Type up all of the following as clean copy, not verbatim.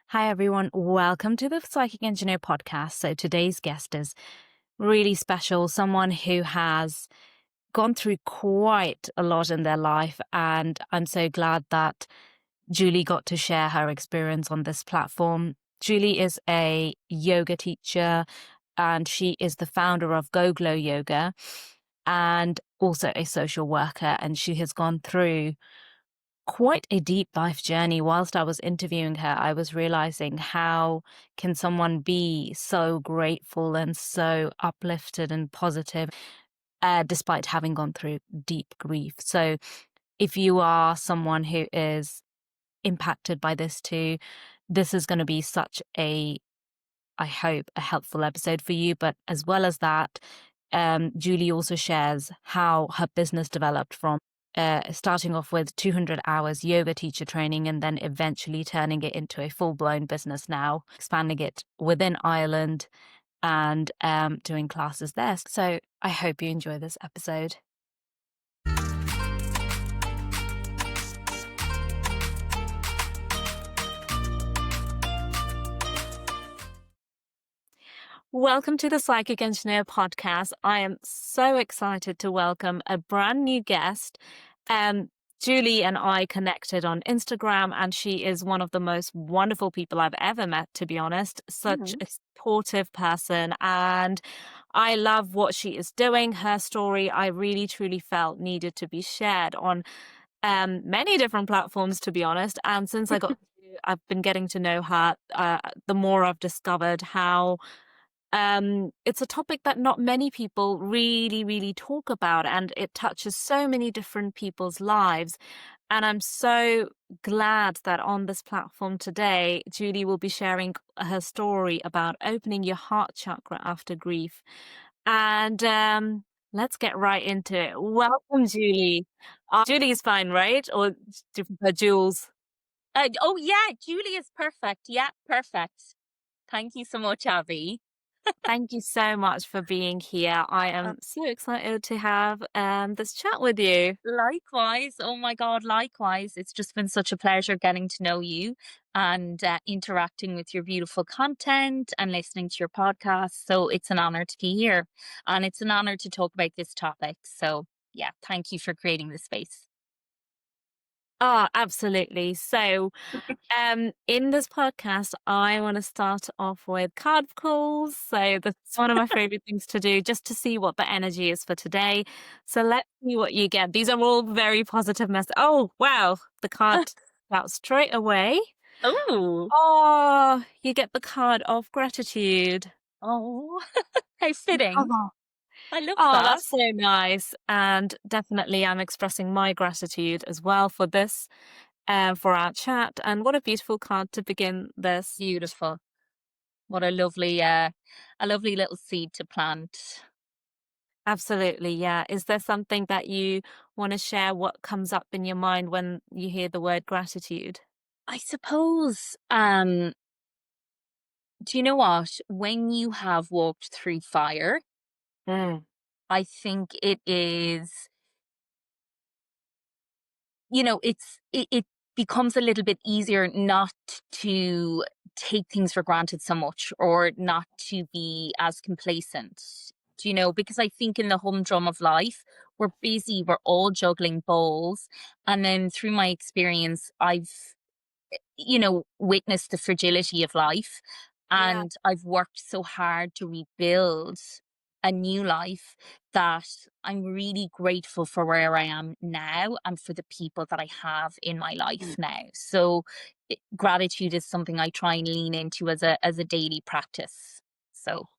Hi, everyone. Welcome to the Psychic Engineer podcast. So today's guest is really special, someone who has gone through quite a lot in their life. And I'm so glad that Julie got to share her experience on this platform. Julie is a yoga teacher and she is the founder of Go Glo Yoga and also a social worker. And she has gone through quite a deep life journey. Whilst I was interviewing her, I was realizing how can someone be so grateful and so uplifted and positive, despite having gone through deep grief. So if you are someone who is impacted by this too, this is going to be such a, I hope, a helpful episode for you. But as well as that, Julie also shares how her business developed from starting off with 200 hours yoga teacher training and then eventually turning it into a full-blown business now, expanding it within Ireland and doing classes there. So I hope you enjoy this episode. Welcome to the Psychic Engineer podcast. I am so excited to welcome a brand new guest. Julie and I connected on Instagram, and she is one of the most wonderful people I've ever met, to be honest. Such a supportive person, and I love what she is doing. Her story, I really, truly felt needed to be shared on many different platforms, to be honest. And since I've been getting to know her, the more I've discovered how it's a topic that not many people really, really talk about, and it touches so many different people's lives. And I'm so glad that on this platform today, Julie will be sharing her story about opening your heart chakra after grief. And let's get right into it. Welcome, Julie. Julie is fine, right? Or do you prefer Jules? Oh yeah, Julie is perfect. Yeah, perfect. Thank you so much, Abby. Thank you so much for being here. I am so excited to have this chat with you. Likewise. Oh my God, likewise. It's just been such a pleasure getting to know you and interacting with your beautiful content and listening to your podcast. So it's an honor to be here and it's an honor to talk about this topic. So yeah, thank you for creating this space. Oh, absolutely. So, in this podcast, I want to start off with card calls. So that's one of my favorite things to do, just to see what the energy is for today. So let's see what you get. These are all very positive messages. Oh, wow. The card out straight away. Oh, Oh, you get the card of gratitude. oh, how fitting. I love Oh, that. that's so nice. And definitely I'm expressing my gratitude as well for this, for our chat. And what a beautiful card to begin this. Beautiful. What a lovely little seed to plant. Absolutely. Yeah. Is there something that you want to share? What comes up in your mind when you hear the word gratitude? I suppose, do you know what? When you have walked through fire, Mm. I think it is, it becomes a little bit easier not to take things for granted so much or not to be as complacent. Do you know? Because I think in the humdrum of life, we're busy, we're all juggling balls. And then through my experience, I've witnessed the fragility of life. Yeah. And I've worked so hard to rebuild a new life that I'm really grateful for where I am now and for the people that I have in my life now. So gratitude is something I try and lean into as a daily practice. So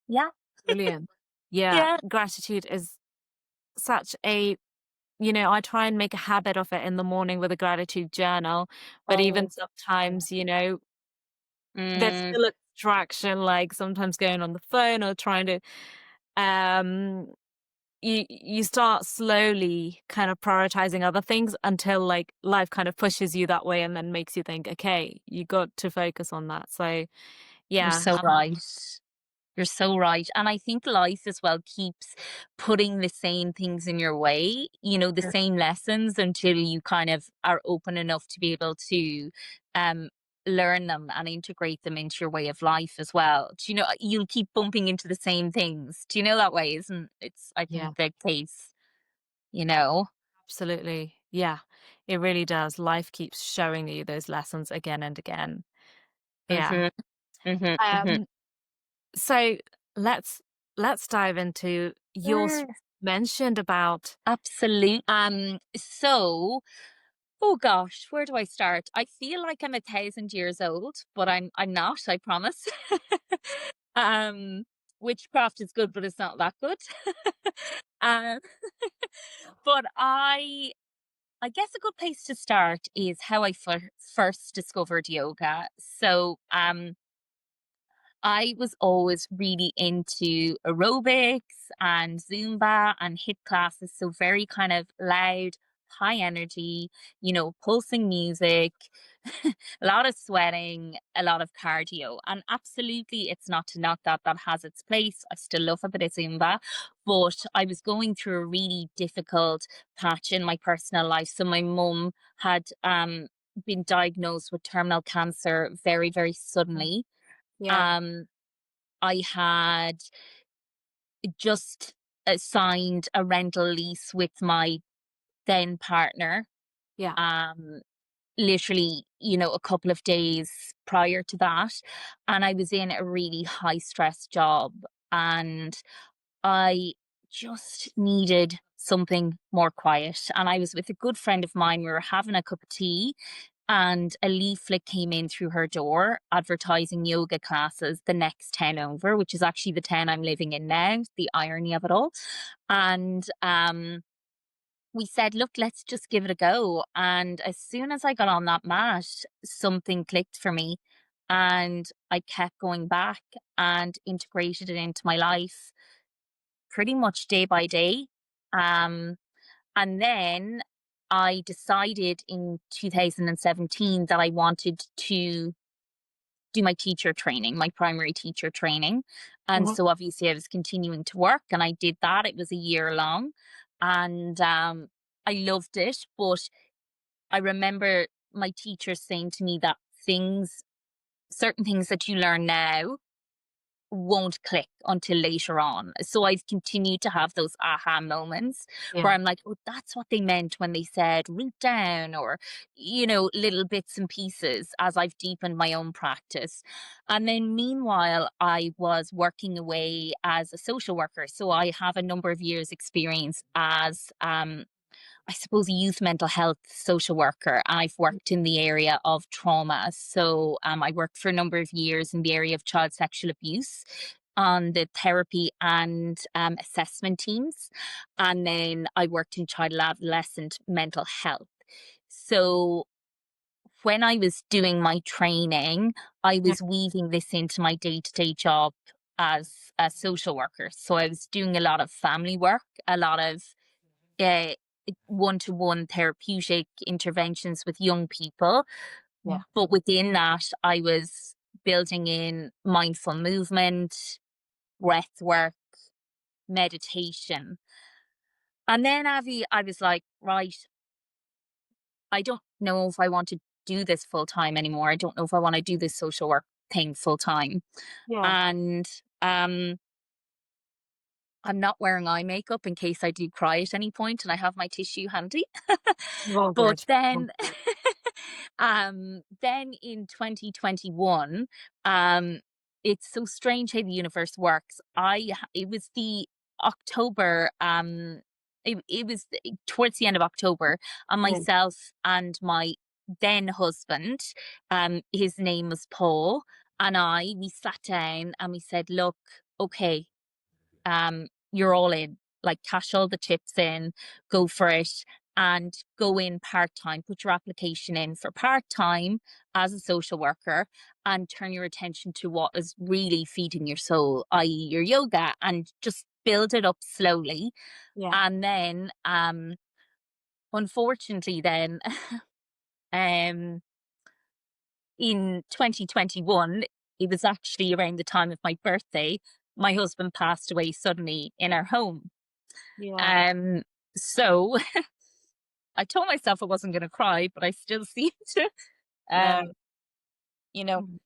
yeah. Brilliant. Yeah. Yeah. Gratitude is such a, I try and make a habit of it in the morning with a gratitude journal. But even Oh, sometimes, there's mm, still a distraction, like sometimes going on the phone or trying to, um, you start slowly kind of prioritizing other things until like life kind of pushes you that way and then makes you think, okay, you got to focus on that. So you're yeah, so right. You're so right. And I think life as well keeps putting the same things in your way, the same lessons until you kind of are open enough to be able to um learn them and integrate them into your way of life as well. Do you know, you'll keep bumping into the same things. Do you know that way? Isn't it's, I Yeah. think, the case, you know? Absolutely. Yeah, it really does. Life keeps showing you those lessons again and again. Yeah. Mhm. Mhm. Mhm. Um, so let's let's dive into yours Yes, mentioned about absolutely. So, oh gosh, where do I start? I feel like I'm 1,000 years old, but I'm not, I promise. um, Witchcraft is good, but it's not that good. um, but I guess a good place to start is how I first discovered yoga. So, I was always really into aerobics and Zumba and hit classes. So, very kind of loud, high energy, pulsing music, a lot of sweating, a lot of cardio. And absolutely, it's not to knock that, that has its place. I still love a bit of Zumba. But I was going through a really difficult patch in my personal life. So, my mum had been diagnosed with terminal cancer very, very suddenly. yeah, um, I had just signed a rental lease with my then partner, yeah. um, literally, a couple of days prior to that. And I was in a really high stress job, and I just needed something more quiet. And I was with a good friend of mine. We were having a cup of tea, and a leaflet came in through her door advertising yoga classes the next 10 over, which is actually the 10 I'm living in now, the irony of it all. And we said, look, let's just give it a go. And as soon as I got on that mat, something clicked for me. And I kept going back and integrated it into my life pretty much day by day. Um, and then I decided in 2017 that I wanted to do my teacher training, my primary teacher training. And Mhm. so obviously I was continuing to work, and I did that. It was a year long, and I loved it. But I remember my teacher saying to me that certain things that you learn now won't click until later on. So I've continued to have those aha moments where Yeah, I'm like, oh, that's what they meant when they said root down, or, little bits and pieces as I've deepened my own practice. And then meanwhile, I was working away as a social worker. So I have a number of years experience as I suppose, a youth mental health social worker. I've worked in the area of trauma. So I worked for a number of years in the area of child sexual abuse on the therapy and assessment teams. And then I worked in child adolescent mental health. So when I was doing my training, I yeah, was weaving this into my day to day job as a social worker. So I was doing a lot of family work, a lot of uh, one-to-one therapeutic interventions with young people. yeah, But within that, I was building in mindful movement, breath work, meditation. And then, Avi, I was like, right, I don't know if I want to do this full time anymore. I don't know if I want to do this social work thing full time. yeah. And um, I'm not wearing eye makeup in case I do cry at any point, and I have my tissue handy. All But good. All then, good. then in 2021, it's so strange how the universe works. It was the October, it was towards the end of October, and Mm, myself and my then husband, his name was Paul, and we sat down and we said, look, okay, you're all in, like cash all the chips in, go for it, and go in part time. Put your application in for part time as a social worker, and turn your attention to what is really feeding your soul, i.e., your yoga, and just build it up slowly. yeah, And then, unfortunately, then, um, in 2021, it was actually around the time of my birthday. My husband passed away suddenly in our home. yeah, Um, so I told myself I wasn't going to cry, but I still seem to. no, Um, you know. Mm.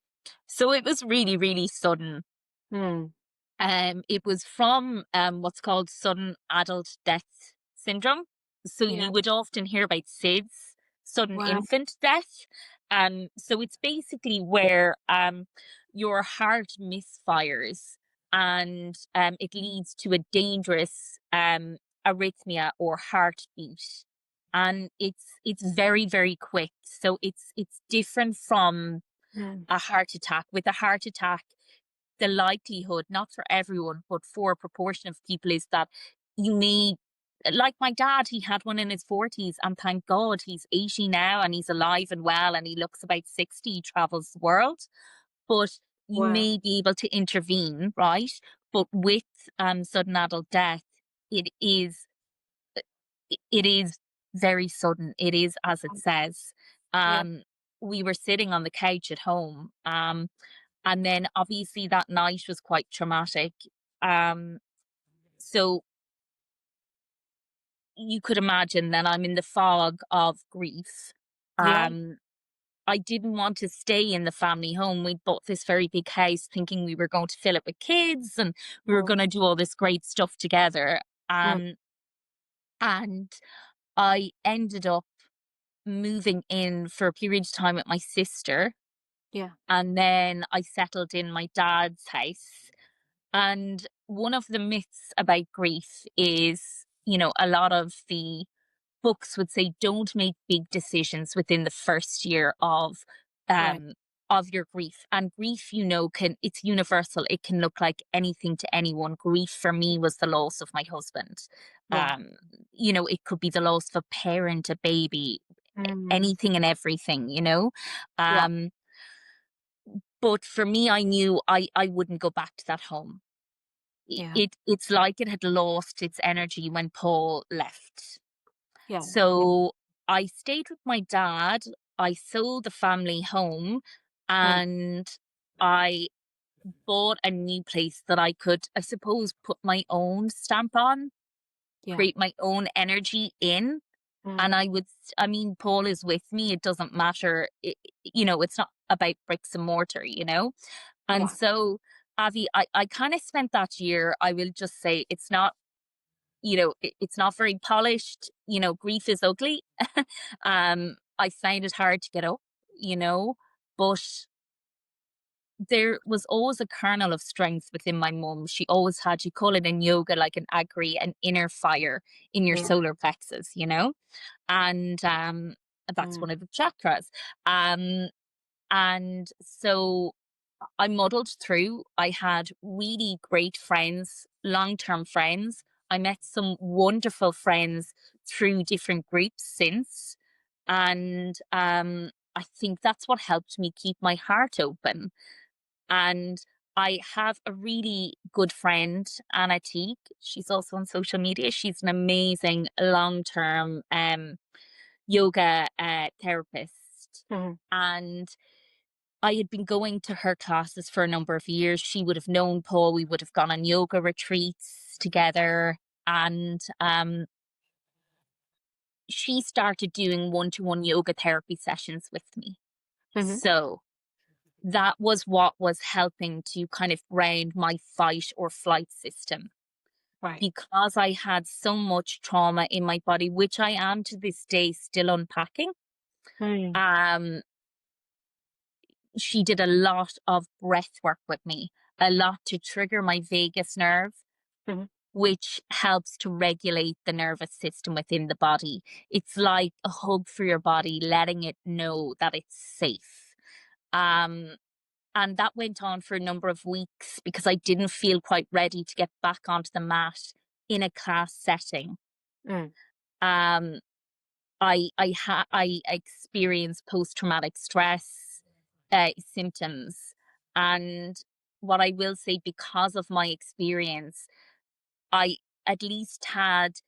So it was really, really sudden. Mm. It was from what's called sudden adult death syndrome. So Yeah. you would often hear about SIDS, sudden Wow. infant death. So it's basically where your heart misfires and it leads to a dangerous arrhythmia or heartbeat. And it's very, very quick. So it's different from Mm. a heart attack. With a heart attack, the likelihood, not for everyone, but for a proportion of people, is that you may, like my dad, he had one in his 40s, and thank God he's 80 now and he's alive and well and he looks about 60, he travels the world. But you Wow. may be able to intervene, right? But with sudden adult death, it is it is very sudden. It is as it says. Yeah. Um, we were sitting on the couch at home, and then obviously that night was quite traumatic. Um, so you could imagine that I'm in the fog of grief. Yeah. Um, I didn't want to stay in the family home. We bought this very big house thinking we were going to fill it with kids and we were Mm. going to do all this great stuff together. Mm. And I ended up moving in for a period of time with my sister. Yeah. And then I settled in my dad's house. And one of the myths about grief is, a lot of the books would say don't make big decisions within the first year Right. um of your grief. And grief, it's universal. It can look like anything to anyone. Grief for me was the loss of my husband. Yeah. It could be the loss of a parent, a baby, Mm. anything and everything. Yeah. Um, but for me, I knew I wouldn't go back to that home. Yeah. It's like it had lost its energy when Paul left. Yeah. Yeah. So I stayed with my dad. I sold the family home Mm. and I bought a new place that I could, I suppose, put my own stamp on, Yeah. create my own energy in. And Mm. I mean, Paul is with me. It doesn't matter. It's not about bricks and mortar. And Yeah. so, Avi, I kind of spent that year, I will just say it's not, it's not very polished. Grief is ugly. I find it hard to get up, you know, but there was always a kernel of strength within my mum. She always had, you call it in yoga, like an inner fire in your Yeah. solar plexus. And that's Mm. one of the chakras. Um, and so I muddled through. I had really great friends, long term friends. I met some wonderful friends through different groups since. And I think that's what helped me keep my heart open. And I have a really good friend, Anna Teague. She's also on social media. She's an amazing long term yoga therapist. Mhm. And I had been going to her classes for a number of years. She would have known Paul. We would have gone on yoga retreats together. And she started doing one-to-one yoga therapy sessions with me. Mhm. So that was what was helping to kind of ground my fight or flight system. Right. Because I had so much trauma in my body, which I am to this day still unpacking. Mm. Um, she did a lot of breath work with me, a lot to trigger my vagus nerve, Mhm. which helps to regulate the nervous system within the body. It's like a hug for your body, letting it know that it's safe. Um, and that went on for a number of weeks because I didn't feel quite ready to get back onto the mat in a class setting. Mm. Um, I experienced post traumatic stress symptoms, and what I will say, because of my experience, I at least had,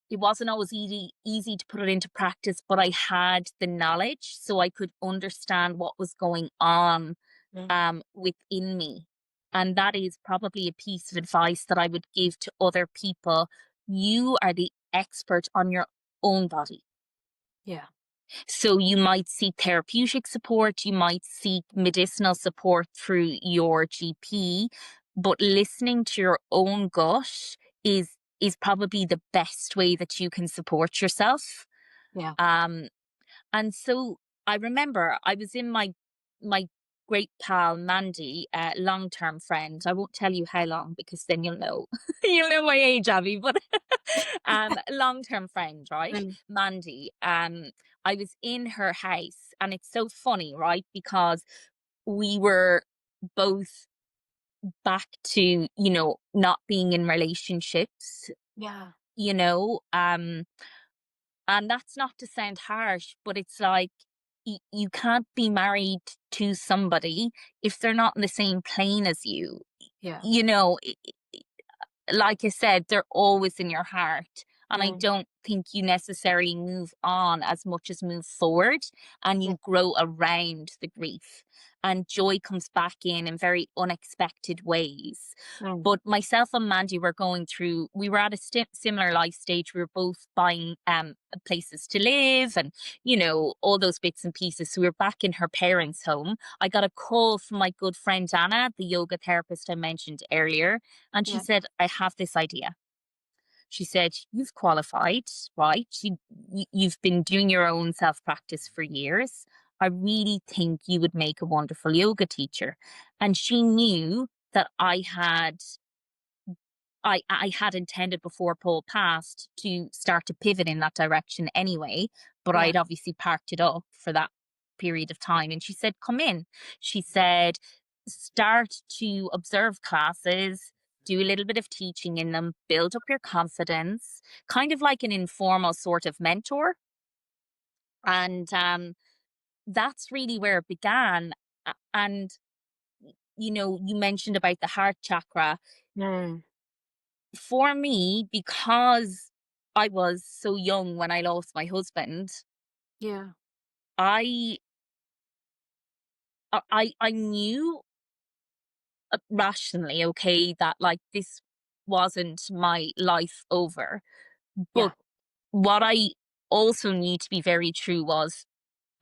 it wasn't always easy to put it into practice, but I had the knowledge so I could understand what was going on Mm. within me. And that is probably a piece of advice that I would give to other people. You are the expert on your own body. Yeah. So you might seek therapeutic support, you might seek medicinal support through your GP, but listening to your own gut is probably the best way that you can support yourself. Yeah. Um, and so I remember I was in my great pal Mandy, long-term friend. I won't tell you how long because then you'll know you'll know my age, Abby. But long-term friend, right? Mm. Mandy. I was in her house, and it's so funny, right? Because we were both back to, not being in relationships, Yeah. you know. And that's not to sound harsh, but it's like you can't be married to somebody if they're not in the same plane as you. Yeah. You know, like I said, they're always in your heart. And I Mm. don't think you necessarily move on as much as move forward, and Yeah. you grow around the grief. And joy comes back in very unexpected ways. Mm. But myself and Mandy were going through, we were at a similar life stage. We were both buying places to live and, all those bits and pieces. So we were back in her parents' home. I got a call from my good friend Anna, the yoga therapist I mentioned earlier. And she Yeah. said, I have this idea. She said, you've qualified, right? You've been doing your own self practice for years. I really think you would make a wonderful yoga teacher. And she knew that I had intended before Paul passed to start to pivot in that direction anyway, but Yeah. I'd obviously parked it up for that period of time. And she said, come in. She said, start to observe classes, do a little bit of teaching in them, build up your confidence, kind of like an informal sort of mentor. And that's really where it began. And, you mentioned about the heart chakra. Mm. For me, because I was so young when I lost my husband, Yeah. I I knew, rationally, okay, that like this wasn't my life over. Yeah. But what I also knew to be very true was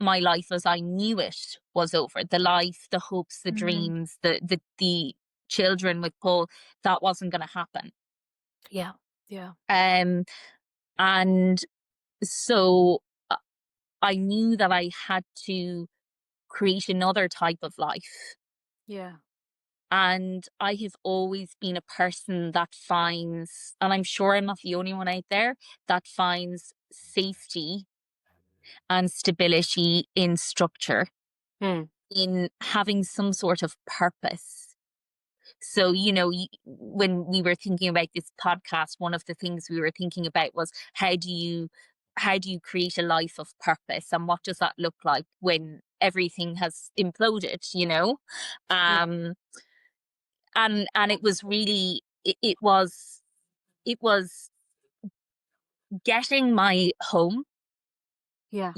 my life as I knew it was over. The life, the hopes, the Mhm. dreams, the children with Paul, that wasn't going to happen. Yeah. Yeah. Um, and so I knew that I had to create another type of life. Yeah. And I have always been a person that finds, and I'm sure I'm not the only one out there, that finds safety and stability in structure, Mm. in having some sort of purpose. So, when we were thinking about this podcast, one of the things we were thinking about was how do you create a life of purpose, and what does that look like when everything has imploded, Yeah. Um and it was really it was getting my home, Yeah.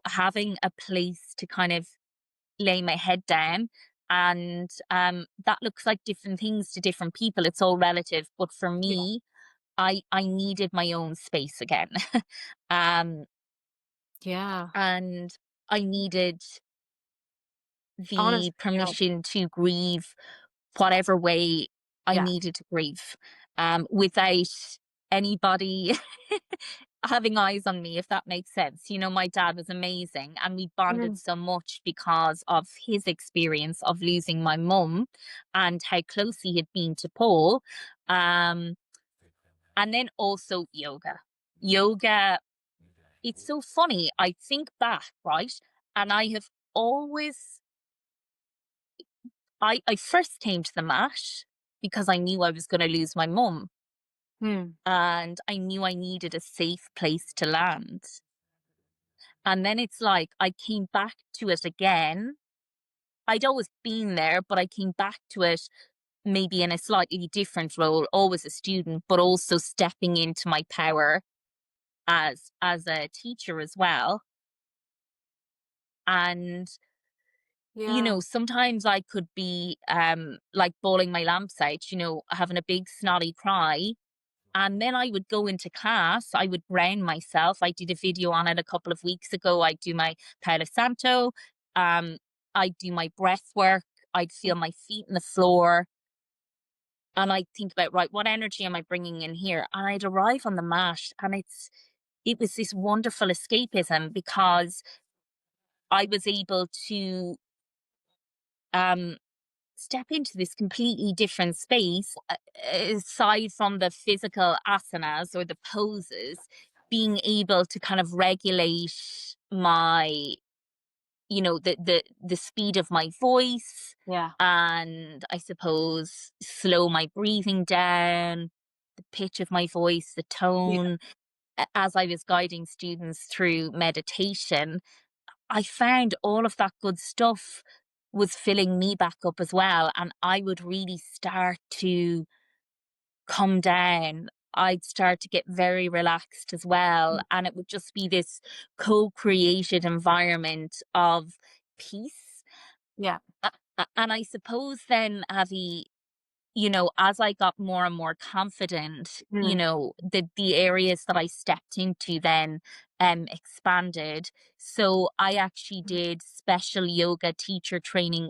having a place to kind of lay my head down. And that looks like different things to different people. It's all relative. But for Yeah. me, I needed my own space again. um, Yeah. and I needed the Honestly, permission to grieve whatever way I yeah. needed to grieve, without anybody having eyes on me, if that makes sense. My dad was amazing, and we bonded Mhm. so much because of his experience of losing my mum and how close he had been to Paul. Um, and then also yoga. Yoga, it's so funny. I think back, right? And I have always, I first came to the mat because I knew I was going to lose my mum, Mm. and I knew I needed a safe place to land. And then it's like I came back to it again. I'd always been there, but I came back to it maybe in a slightly different role, always a student, but also stepping into my power as a teacher as well. And Yeah. sometimes I could be like bawling my lamps out, having a big snotty cry, And then I would go into class, I would ground myself. I did a video on it a couple of weeks ago. I do my Palo Santo, um, I do my breath work, I'd feel my feet in the floor, and I think about, right, what energy am I bringing in here? And I'd arrive on the mat, and it was this wonderful escapism because I was able to um step into this completely different space, aside from the physical asanas or the poses, being able to kind of regulate my, the speed of my voice, Yeah. and I suppose slow my breathing down, the pitch of my voice, the Yeah. tone. As I was guiding students through meditation, I found all of that good stuff was filling me back up as well. And I would really start to come down. I'd start to get very relaxed as well. And it would just be this co created environment of peace. Yeah. And I suppose then, Avi, as I got more and more confident, Mm. the areas that I stepped into then expanded. So I actually did special yoga teacher training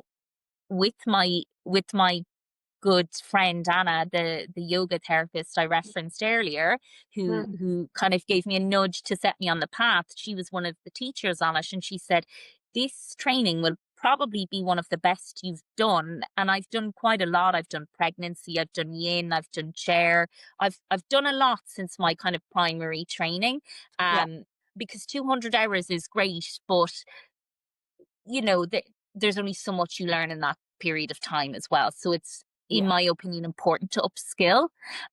with my good friend Anna, the yoga therapist I referenced earlier, who Mm. who kind of gave me a nudge to set me on the path. She was one of the teachers on it, and she said, "This training will probably be one of the best you've done." And I've done quite a lot. I've done pregnancy, I've done yin, I've done chair, I've done a lot since my kind of primary training. Yeah. Um, because 200 hours is great, but there's only so much you learn in that period of time as well. So it's, in Yeah. my opinion, important to upskill.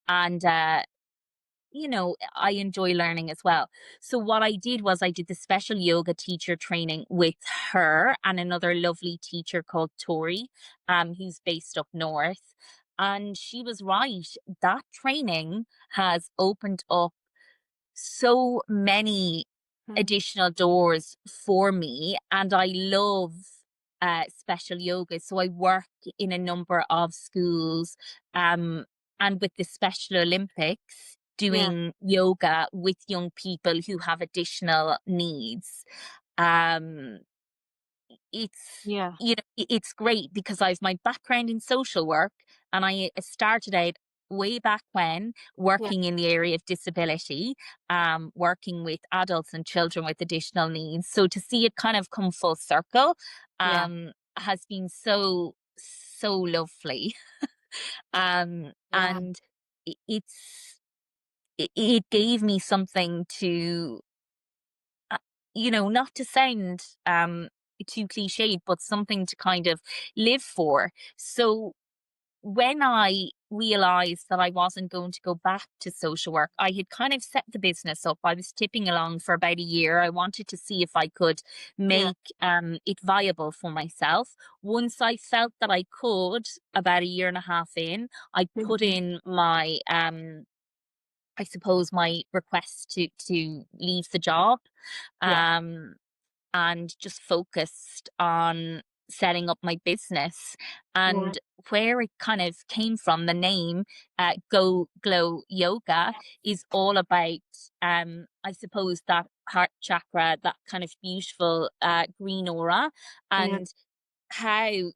And, I enjoy learning as well. So what I did was I did the special yoga teacher training with her and another lovely teacher called Tori, who's based up north. And she was right. That training has opened up so many Mm. additional doors for me, and I love special yoga. So I work in a number of schools, um, and with the Special Olympics, Yeah. doing yoga with young people who have additional needs. Um, it's Yeah. it's great because I've my background in social work, and I started out way back when Yeah. working in the area of disability, working with adults and children with additional needs. So to see it kind of come full circle Yeah. has been so lovely. Yeah. And it gave me something to, uh, not to sound too cliched, but something to kind of live for. So when I realized that I wasn't going to go back to social work, I had kind of set the business up. I was tipping along for about a year. I wanted to see if I could Yeah. make it viable for myself. Once I felt that I could, about a year and a half in, I put Mhm. in my I suppose my request to leave the job, Yeah. um, and just focused on setting up my business. Right. And where it kind of came from, the name Go Glo Yoga is all about, I suppose, that heart chakra, that kind of beautiful green aura, Yeah. and how,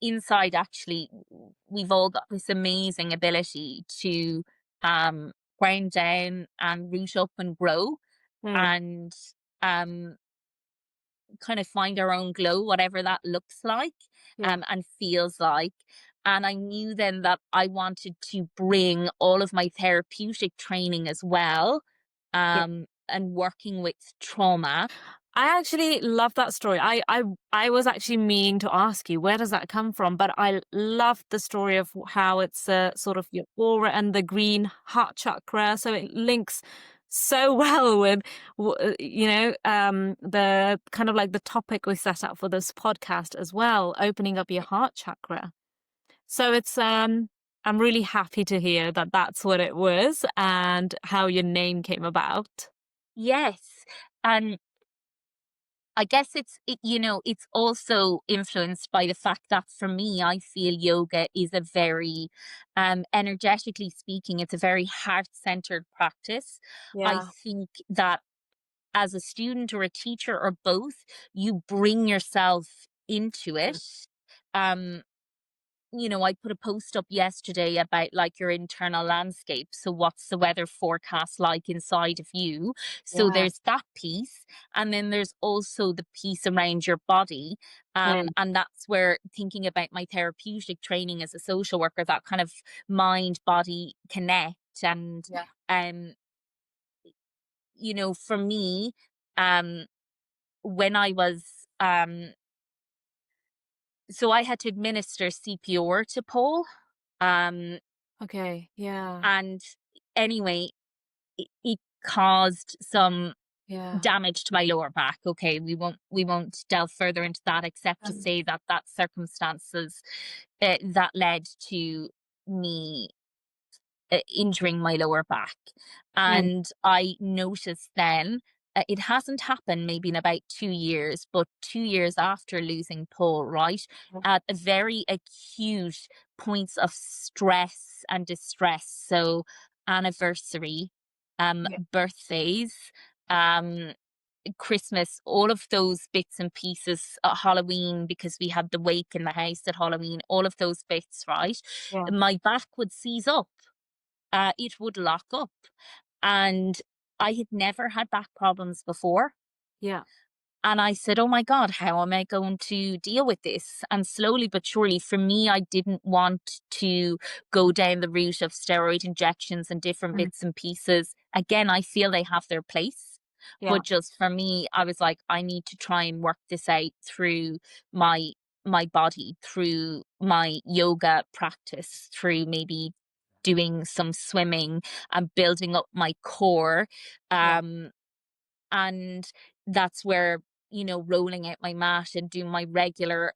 inside actually we've all got this amazing ability to ground down and root up and grow, Mm. and um kind of find our own glow, whatever that looks like, Yeah. and feels like. And I knew then that I wanted to bring all of my therapeutic training as well, Yeah. and working with trauma. I actually love that story. I was actually meaning to ask you, where does that come from? But I love the story of how it's sort of your aura and the green heart chakra. So it links so well with, the kind of like the topic we set up for this podcast as well, opening up your heart chakra. So I'm really happy to hear that that's what it was and how your name came about. Yes. And I guess it's also influenced by the fact that for me, I feel yoga is a very, energetically speaking, it's a very heart-centered practice. I Yeah. think that as a student or a teacher or both, you bring yourself into it. Um, I put a post up yesterday about like your internal landscape. So, what's the weather forecast like inside of you? So, Yeah. there's that piece. And then there's also the piece around your body. Okay. And that's where thinking about my therapeutic training as a social worker, that kind of mind body connect. And, Yeah. um, for me, um, when I was, so I had to administer CPR to Paul. Um, Okay. Yeah. and anyway, it caused some Yeah. damage to my lower back. Okay, we won't delve further into that, except to say that that circumstances that led to me injuring my lower back. Okay. And I noticed then, it hasn't happened maybe in about 2 years, but 2 years after losing Paul, right, at a very acute points of stress and distress. So, anniversary, Yeah. birthdays, um, Christmas, all of those bits and pieces, Halloween, because we had the wake in the house at Halloween, all of those bits, right? Yeah. My back would seize up, it would lock up. And I had never had back problems before. Yeah. And I said, oh my God, how am I going to deal with this? And slowly but surely, for me, I didn't want to go down the route of steroid injections and different Mm. bits and pieces. Again, I feel they have their place. Yeah. But just for me, I was like, I need to try and work this out through my my body, through my yoga practice, through maybe doing some swimming and building up my core. Yeah. Um, and that's where, rolling out my mat and doing my regular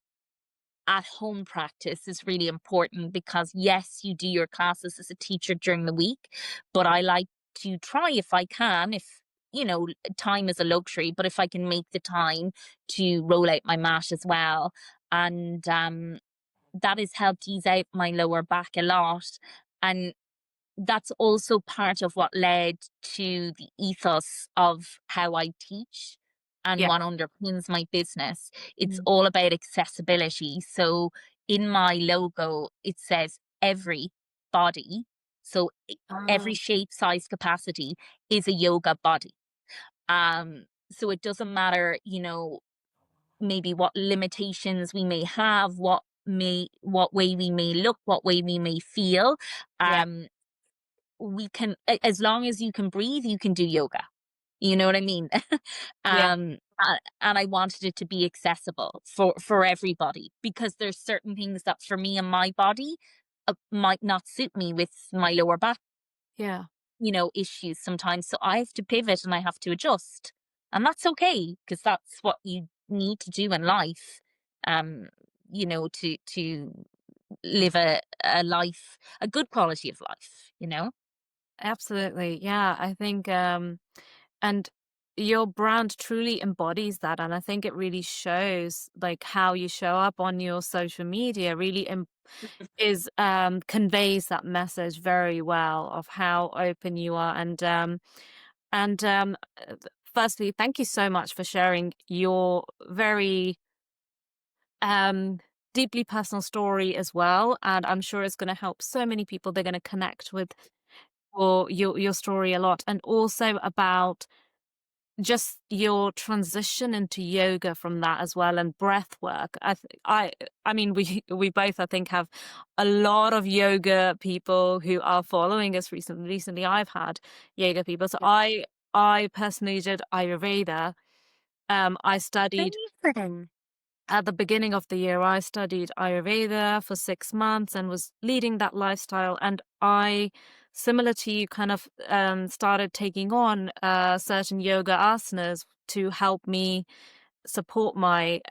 at home practice is really important, because yes, you do your classes as a teacher during the week, but I like to try, if I can, if time is a luxury, but if I can make the time to roll out my mat as well. And that has helped ease out my lower back a lot. And that's also part of what led to the ethos of how I teach and Yeah. what underpins my business. It's Mm. all about accessibility. So in my logo, it says every body. So every Ah. shape, size, capacity is a yoga body. So it doesn't matter, maybe what limitations we may have, what way we may look, what way we may feel. Yeah. Um, we can, as long as you can breathe, you can do yoga. You know what I mean? Yeah. And I wanted it to be accessible for everybody, because there's certain things that for me and my body might not suit me with my lower back, Yeah. issues sometimes. So I have to pivot and I have to adjust, and that's okay, because that's what you need to do in life. Um, to live a life, a good quality of life. Absolutely. Yeah. I think and your brand truly embodies that, and I think it really shows like how you show up on your social media really is conveys that message very well of how open you are. And firstly, thank you so much for sharing your very um deeply personal story as well, and I'm sure it's going to help so many people. They're going to connect with your story a lot, and also about just your transition into yoga from that as well, and breath work. I mean, we both, I think, have a lot of yoga people who are following us recently. I've had yoga people. So Yeah. I personally did Ayurveda. I studied Amazing. at the beginning of the year. I studied Ayurveda for 6 months and was leading that lifestyle. And I, similar to you, kind of started taking on certain yoga asanas to help me support my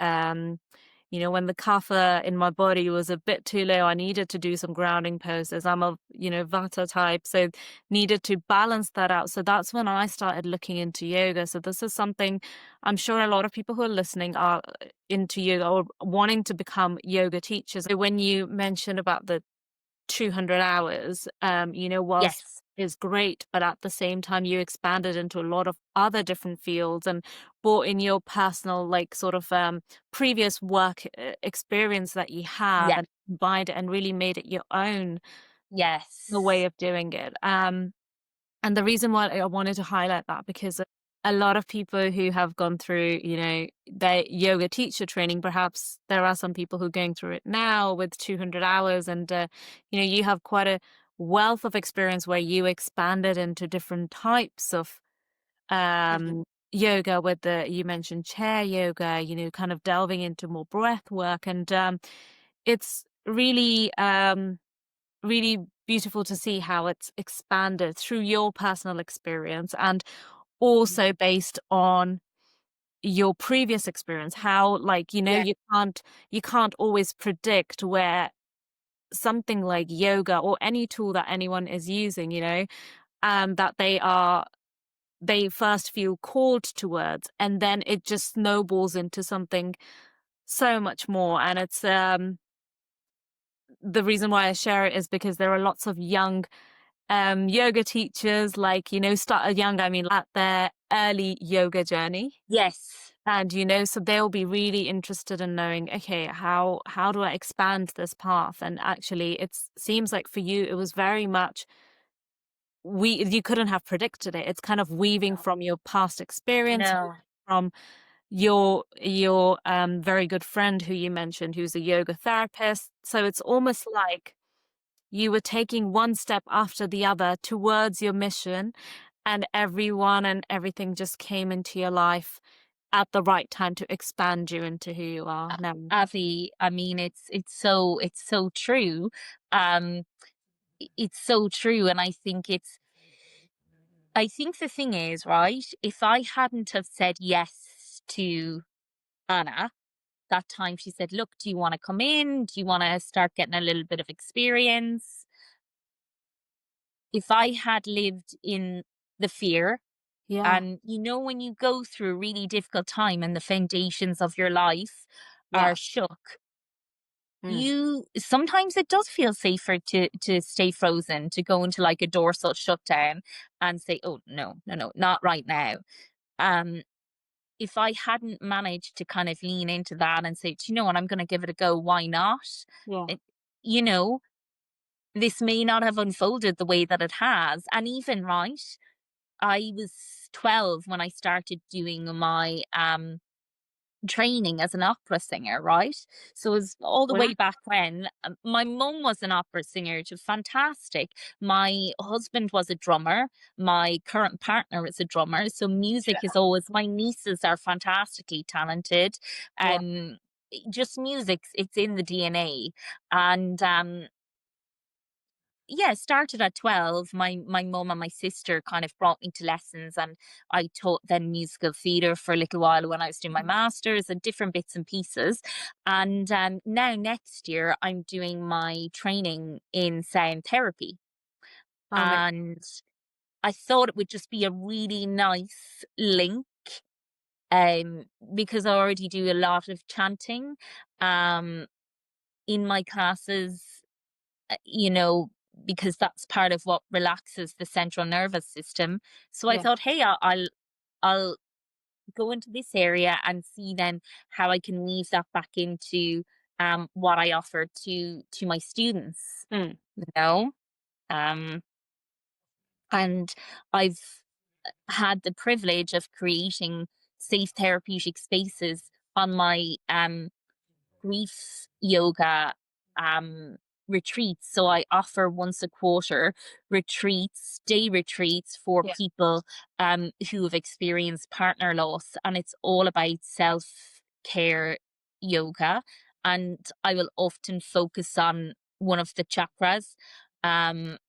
when the kapha in my body was a bit too low, I needed to do some grounding poses. I'm a, vata type, so needed to balance that out. So that's when I started looking into yoga. So this is something I'm sure a lot of people who are listening are into yoga or wanting to become yoga teachers. So when you mentioned about the 200 hours, whilst Yes. is great, but at the same time you expanded into a lot of other different fields and brought in your personal, like, sort of previous work experience that you have Yeah. and combined it and really made it your own, the way Yes. of doing it. And the reason why I wanted to highlight that, because a lot of people who have gone through, their yoga teacher training, perhaps there are some people who are going through it now with 200 hours, and you have quite a wealth of experience where you expanded into different types of Mhm. yoga, with the you mentioned chair yoga, kind of delving into more breath work, and it's really beautiful to see how it's expanded through your personal experience and also based on your previous experience, how, like, Yeah. you can't always predict where something like yoga or any tool that anyone is using, that they first feel called towards, and then it just snowballs into something so much more. And it's the reason why I share it is because there are lots of young yoga teachers, like, start young, I mean, at their early yoga journey. Yes. And, so they'll be really interested in knowing, okay, how do I expand this path? And actually, it seems like for you, it was very much, you couldn't have predicted it. It's kind of weaving No. from your past experience, No. from your very good friend who you mentioned, who's a yoga therapist. So it's almost like you were taking one step after the other towards your mission, and everyone and everything just came into your life at the right time to expand you into who you are now. Avi, I mean, it's so true. Um, it's so true, and I think the thing is, right, if I hadn't have said yes to Anna, that time she said, "Look, do you wanna come in? Do you wanna start getting a little bit of experience?" If I had lived in the fear, Yeah, and when you go through a really difficult time and the foundations of your life yeah, are shook, mm, you sometimes it does feel safer to stay frozen, to go into like a dorsal shutdown and say, "Oh, no, no, no, not right now." Um, if I hadn't managed to kind of lean into that and say, "Do you know what? I'm going to give it a go. Why not?" yeah, It, you know, this may not have unfolded the way that it has. And even right, I was 12 when I started doing my training as an opera singer, right? So it was all the wow, way back when. My mum was an opera singer, which was fantastic. My husband was a drummer. My current partner is a drummer. So music is always, my nieces are fantastically talented. yeah, Um, just music, it's in the DNA. And yeah, started at 12. My mum and my sister kind of brought me to lessons, and I taught then musical theatre for a little while when I was doing my masters and different bits and pieces. And now next year I'm doing my training in sound therapy. amazing. And I thought it would just be a really nice link, because I already do a lot of chanting um in my classes, you know, because that's part of what relaxes the central nervous system. So I Yeah, thought, hey, I'll go into this area and see then how I can weave that back into what I offer to my students, mm, you know. Um, and I've had the privilege of creating safe therapeutic spaces on my grief yoga um retreats. So I offer once a quarter retreats, day retreats for yeah, people who have experienced partner loss, and it's all about self-care yoga. And I will often focus on one of the chakras.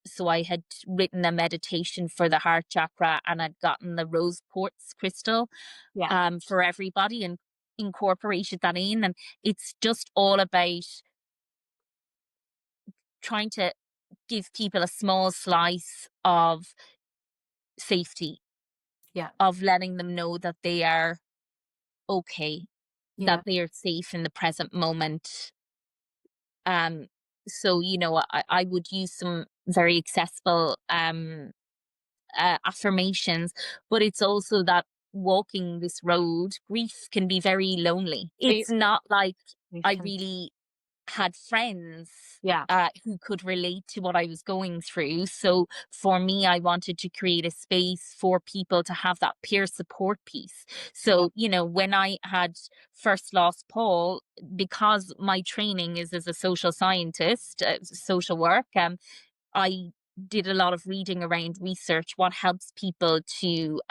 So I had written a meditation for the heart chakra, and I'd gotten the rose quartz crystal yeah, for everybody. And incorporated that in, and it's just all about trying to give people a small slice of safety, Yeah. of letting them know that they are okay, that Yeah. they are safe in the present moment. Um, so, I would use some very accessible affirmations, but it's also that walking this road, grief can be very lonely. It It's not like I can. really had friends Yeah. who could relate to what I was going through. So for me, I wanted to create a space for people to have that peer support piece. Yeah. So, when I had first lost Paul, because my training is as a social scientist, social work, I did a lot of reading around research, what helps people to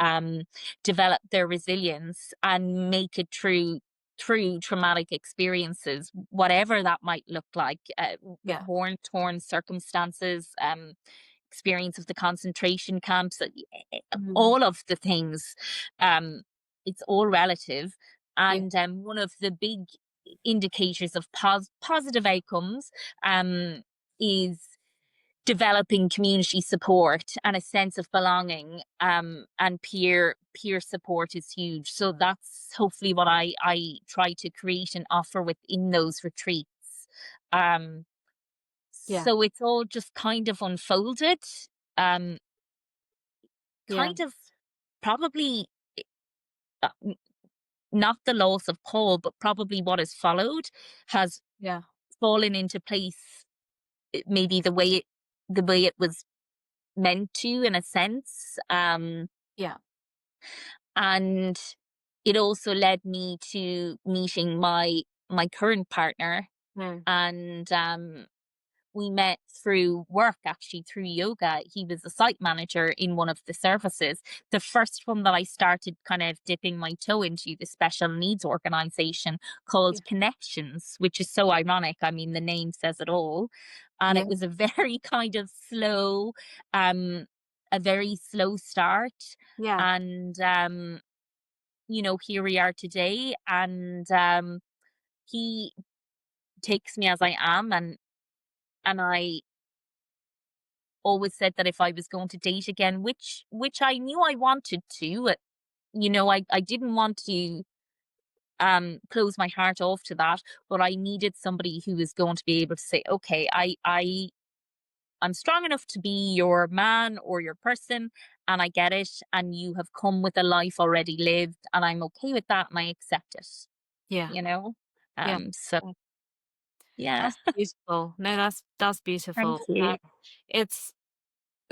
develop their resilience and make it through traumatic experiences, whatever that might look like, Yeah. torn circumstances, experience of the concentration camps, Mm. all of the things. Um, it's all relative. Yeah. And one of the big indicators of positive outcomes is developing community support and a sense of belonging, and peer support is huge. So that's hopefully what I try to create and offer within those retreats. um Yeah. so it's all just kind of unfolded, um Yeah. kind of probably, n- not the loss of Paul, but probably what has followed has Yeah. fallen into place, maybe the way it was meant to, in a sense. Yeah. And it also led me to meeting my current partner, Mm. and we met through work, actually through yoga. He was a site manager in one of the services, the first one that I started kind of dipping my toe into, the special needs organization Yeah. called Connections, which is so ironic. I mean, the name says it all. And Yeah. it was a very kind of slow, um a very slow start. Yeah. And here we are today, and he takes me as I am, and I always said that if I was going to date again, which I knew I wanted to, I didn't want to close my heart off to that, but I needed somebody who was going to be able to say, okay, I'm strong enough to be your man or your person, and I get it, and you have come with a life already lived, and I'm okay with that, and I accept it, Yeah. you know? Yeah. So yeah. That's beautiful. No, that's Thank beautiful. you. It's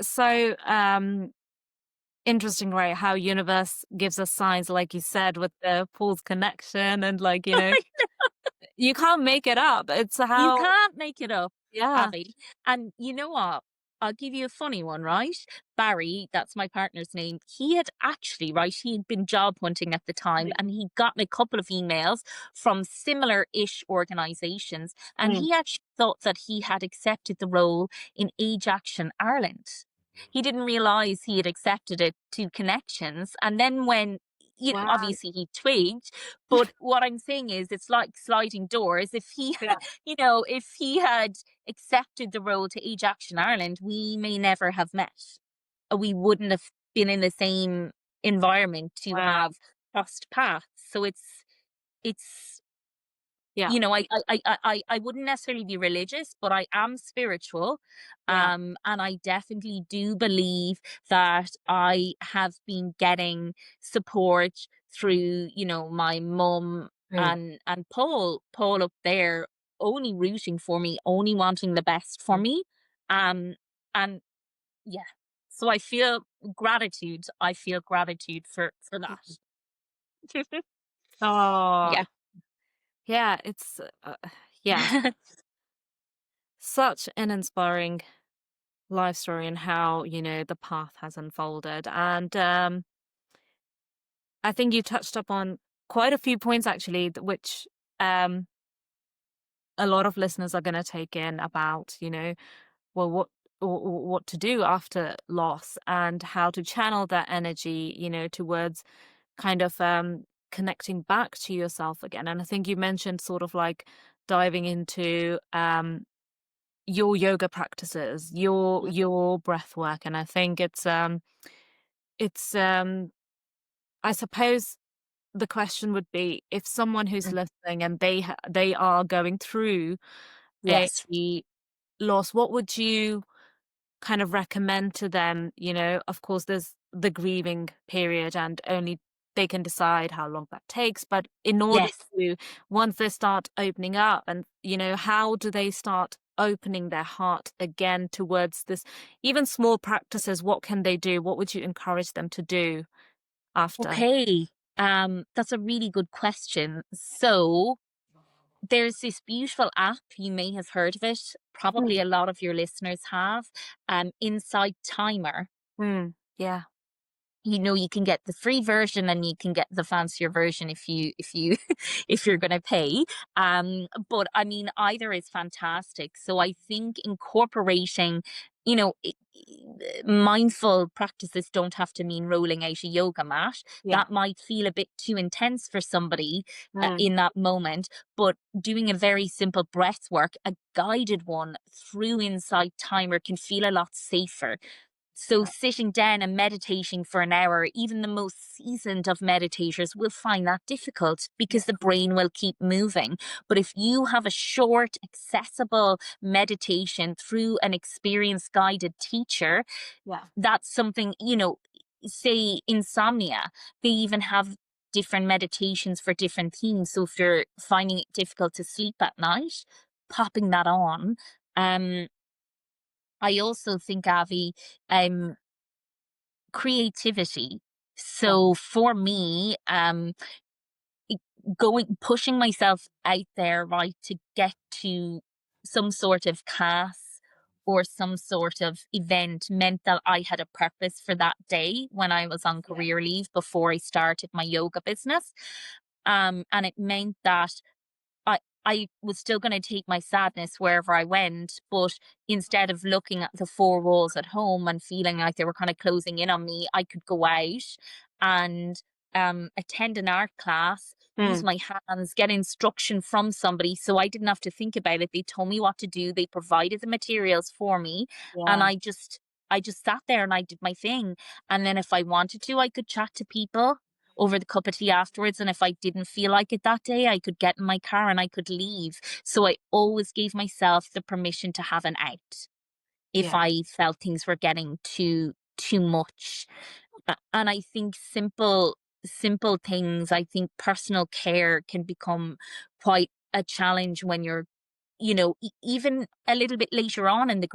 so interesting, right? How universe gives us signs, like you said, with the Paul's connection, and like, you can't make it up. It's You how, can't make it up, yeah. Abby. And you know what? I'll give you a funny one, right? Barry, that's my partner's name. He had actually, right, he had been job hunting at the time, and he'd gotten a couple of emails from similar ish organizations. And Mm. he actually thought that he had accepted the role in Age Action Ireland. He didn't realize he had accepted it to Connections. And then when, Wow. obviously he twigged, but what I'm saying is it's like sliding doors. If he Yeah. if he had accepted the role to Age Action Ireland, we may never have met. We wouldn't have been in the same environment to Wow. have crossed paths. So it's Yeah. I wouldn't necessarily be religious, but I am spiritual. Yeah. And I definitely do believe that I have been getting support through, my mum Mm. and Paul up there, only rooting for me, only wanting the best for Mm. me. And yeah. So I feel gratitude for Mhm. that. Oh, Yeah. yeah. Yeah, such an inspiring life story, and how, the path has unfolded. And I think you touched upon quite a few points, actually, which um, a lot of listeners are going to take in about, well, what to do after loss, and how to channel that energy, towards kind of connecting back to yourself again. And I think you mentioned sort of like diving into your yoga practices, Yeah. your breath work. And I think it's I suppose the question would be, if someone who's Mm. listening and they are going through a Yes. loss, what would you kind of recommend to them? Of course, there's the grieving period, and only they can decide how long that takes. But in order Yes. to, once they start opening up, and how do they start opening their heart again towards this? Even small practices, what can they do? What would you encourage them to do after? Okay. That's a really good question. So there's this beautiful app, you may have heard of it. Probably Mm, a lot of your listeners have. Inside Timer. yeah, You can get the free version and you can get the fancier version if you if you're going to pay. But I mean, either is fantastic. So I think incorporating, you know i- mindful practices don't have to mean rolling out a yoga mat. yeah. That might feel a bit too intense for somebody Mm, in that moment, but doing a very simple breath work, a guided one through Insight Timer, can feel a lot safer. So, yeah, sitting down and meditating for an hour, even the most seasoned of meditators will find that difficult yeah, because the brain will keep moving. But if you have a short, accessible meditation through an experienced guided teacher, yeah, that's something, say insomnia, they even have different meditations for different themes. So, if you're finding it difficult to sleep at night, popping that on. Um, I also think, Avi, um, creativity. yeah, So for me, pushing myself out there, right, to get to some sort of class or some sort of event meant that I had a purpose for that day when I was on yeah. career leave before I started my yoga business. And it meant that I I was still gonna take my sadness wherever I went, but instead of looking at the four walls at home and feeling like they were kind of closing in on me, I could go out and attend an art class, use Mm, my hands, get instruction from somebody, so I didn't have to think about it. They told me what to do, they provided the materials for me, and yeah. I just sat there and I did my thing. And then if I wanted to, I could chat to people over the cup of tea afterwards. And if I didn't feel like it that day, I could get in my car and I could leave. So I always gave myself the permission to have an out if Yeah. I felt things were getting too much. And I think simple things, I think personal care can become quite a challenge when you're, even a little bit later on in the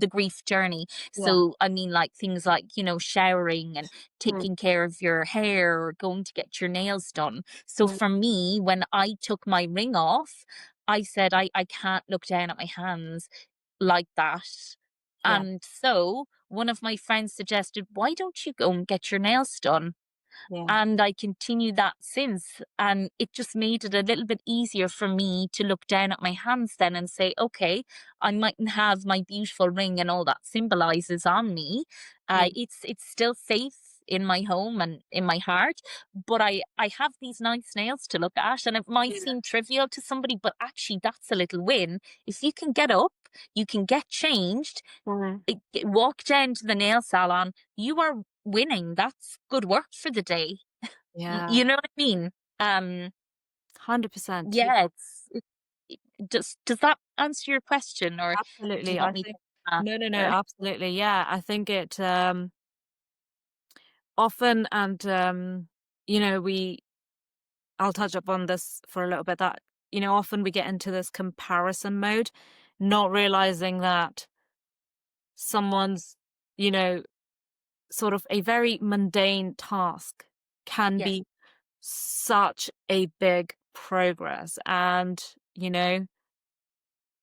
grief journey. Yeah. So I mean, like things like, showering and Mm, taking care of your hair or going to get your nails done. So mm, for me, when I took my ring off, I said I can't look down at my hands like that. yeah. And so one of my friends suggested, why don't you go and get your nails done? Yeah. And I continued that since. And it just made it a little bit easier for me to look down at my hands then and say, okay, I mightn't have my beautiful ring and all that symbolizes on me. Mm, It's still safe in my home and in my heart, but I have these nice nails to look at. And it might yeah. seem trivial to somebody, but actually that's a little win. If you can get up, you can get changed, Mm, walk down to the nail salon, you are winning. That's good work for the day. yeah. You know what I mean? Um, 100%. Yeah, yeah, does that answer your question, or do you absolutely. want I me to think no, no, no, answer? absolutely. Yeah. I think it often, and we I'll touch up on this for a little bit, that often we get into this comparison mode, not realizing that someone's, you know, sort of a very mundane task can Yes, be such a big progress. And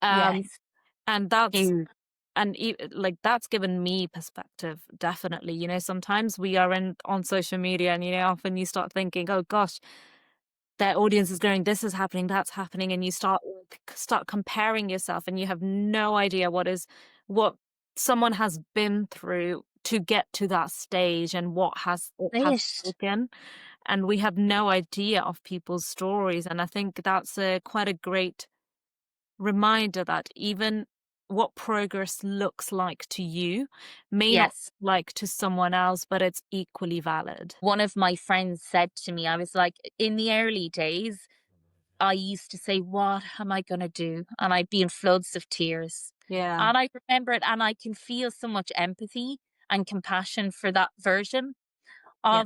um yes, and that's huge. like that's given me perspective, definitely. Sometimes we are in on social media, and often you start thinking, oh gosh, their audience is growing, this is happening, that's happening, and you start comparing yourself, and you have no idea what someone has been through to get to that stage, and what has it has It. taken. and we have no idea of people's stories. And I think that's quite a great reminder that even what progress looks like to you may not Yes. like to someone else, but it's equally valid. One of my friends said to me, I was like, in the early days, I used to say, "What am I gonna do?" And I'd be in floods of tears. Yeah. And I remember it, and I can feel so much empathy and compassion for that version Yeah.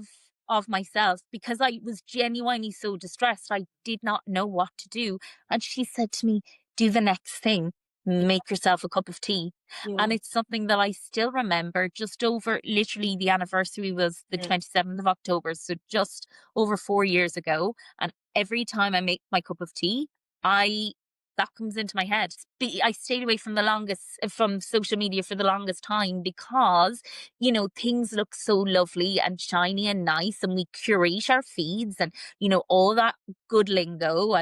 of myself, because I was genuinely so distressed. I did not know what to do. And she said to me, "Do the next thing. Make yourself a cup of tea." Yeah. And it's something that I still remember. Just over, literally, the anniversary was the Yeah. 27th of October. So just over 4 years ago. And every time I make my cup of tea, I that comes into my head. I stayed away from from social media for the longest time, because things look so lovely and shiny and nice, and we curate our feeds, and all that good lingo.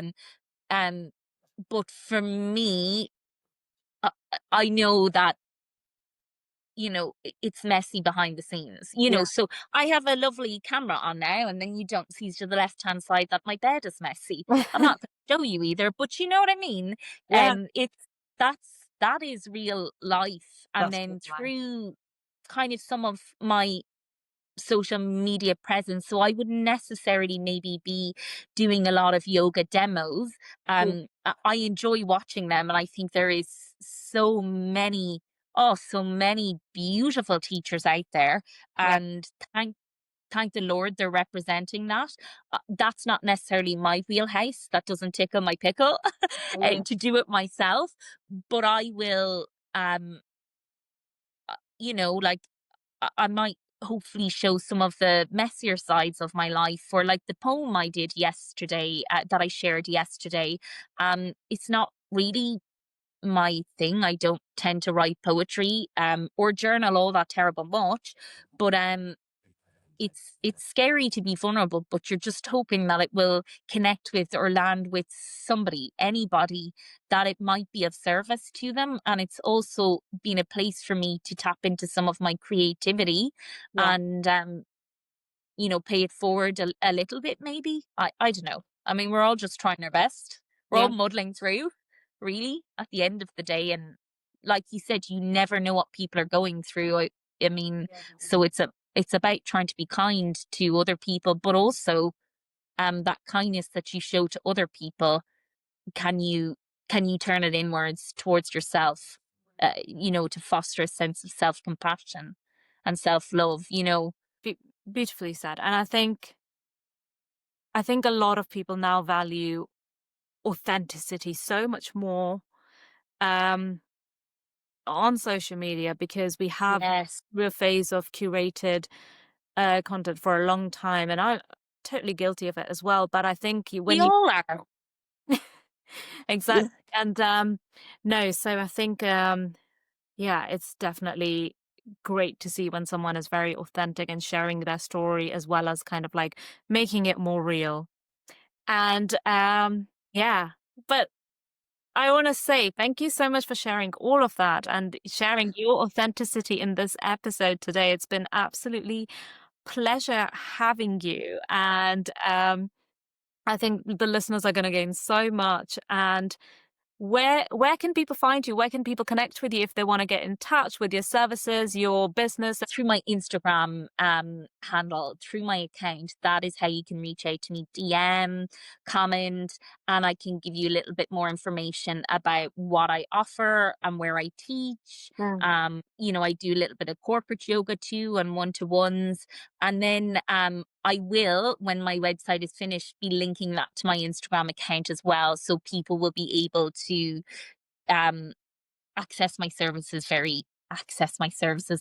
And but for me, uh, I know that it's messy behind the scenes. Yeah. So I have a lovely camera on now, and then you don't see to the left hand side that my bed is messy. I'm not going to show you either, but you know what I mean. Yeah. That is real life. And That's then good line. through kind of some of my social media presence. So I wouldn't necessarily maybe be doing a lot of yoga demos. Yeah. I enjoy watching them, and I think there is so many, oh, so many beautiful teachers out there. Yeah. And thank the Lord they're representing that. That's not necessarily my wheelhouse. That doesn't tickle my pickle Yeah. to do it myself. But I will, like, I might hopefully show some of the messier sides of my life, or like the poem I did yesterday, that I shared yesterday. It's not really my thing. I don't tend to write poetry, or journal all that terrible much, but it's scary to be vulnerable, but you're just hoping that it will connect with or land with somebody, anybody, that it might be of service to them. And it's also been a place for me to tap into some of my creativity, Yeah. and pay it forward a little bit, maybe. I don't know. I mean, we're all just trying our best. We're all Yeah. muddling through, really, at the end of the day. And like you said, you never know what people are going through. I mean, so it's about trying to be kind to other people, but also, that kindness that you show to other people, can you turn it inwards towards yourself, to foster a sense of self-compassion and self-love, Be- Beautifully said. And I think a lot of people now value authenticity so much more um on social media, because we have Yes, through a phase of curated content for a long time, and I'm totally guilty of it as well. But I think we when you all are. exactly, and no, so I think yeah, it's definitely great to see when someone is very authentic and sharing their story, as well as kind of like making it more real. And yeah, but I want to say thank you so much for sharing all of that and sharing your authenticity in this episode today. It's been absolutely pleasure having you, and I think the listeners are going to gain so much. And where can people find you? Where can people connect with you if they want to get in touch with your services, your business? Through my Instagram handle, through my account. That is how you can reach out to me. DM, comment, and I can give you a little bit more information about what I offer and where I teach. Mm. I do a little bit of corporate yoga too, and one-to-ones. And then I will, when my website is finished, be linking that to my Instagram account as well. So people will be able to um access my services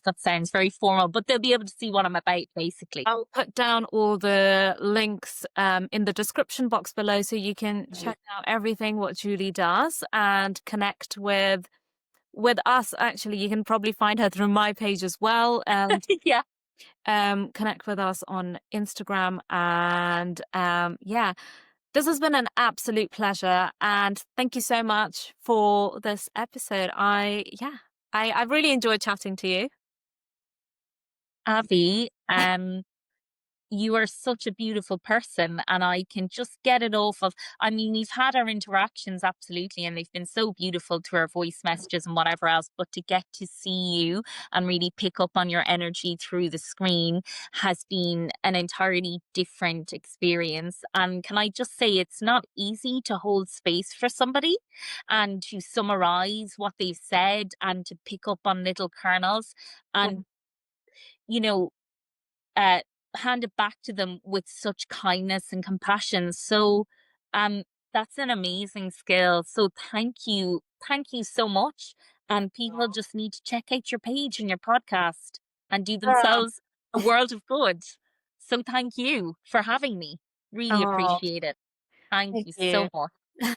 that sounds very formal, but they'll be able to see what I'm about, basically. I'll put down all the links in the description box below, so you can check out everything what Julie does and connect with us. Actually, you can probably find her through my page as well, and Yeah. connect with us on Instagram. And yeah, this has been an absolute pleasure, and thank you so much for this episode. I really enjoyed chatting to you. Avi, you are such a beautiful person, and I can just get it off of, I mean, we've had our interactions, absolutely, and they've been so beautiful through our voice messages and whatever else, but to get to see you and really pick up on your energy through the screen has been an entirely different experience. And can I just say, it's not easy to hold space for somebody and to summarize what they've said and to pick up on little kernels and, you know, uh, hand it back to them with such kindness and compassion. So, um, that's an amazing skill. So thank you so much. And people just need to check out your page and your podcast and do Yeah. themselves a world of good. So thank you for having me. Really Oh, appreciate it. Thank thank you so you. much.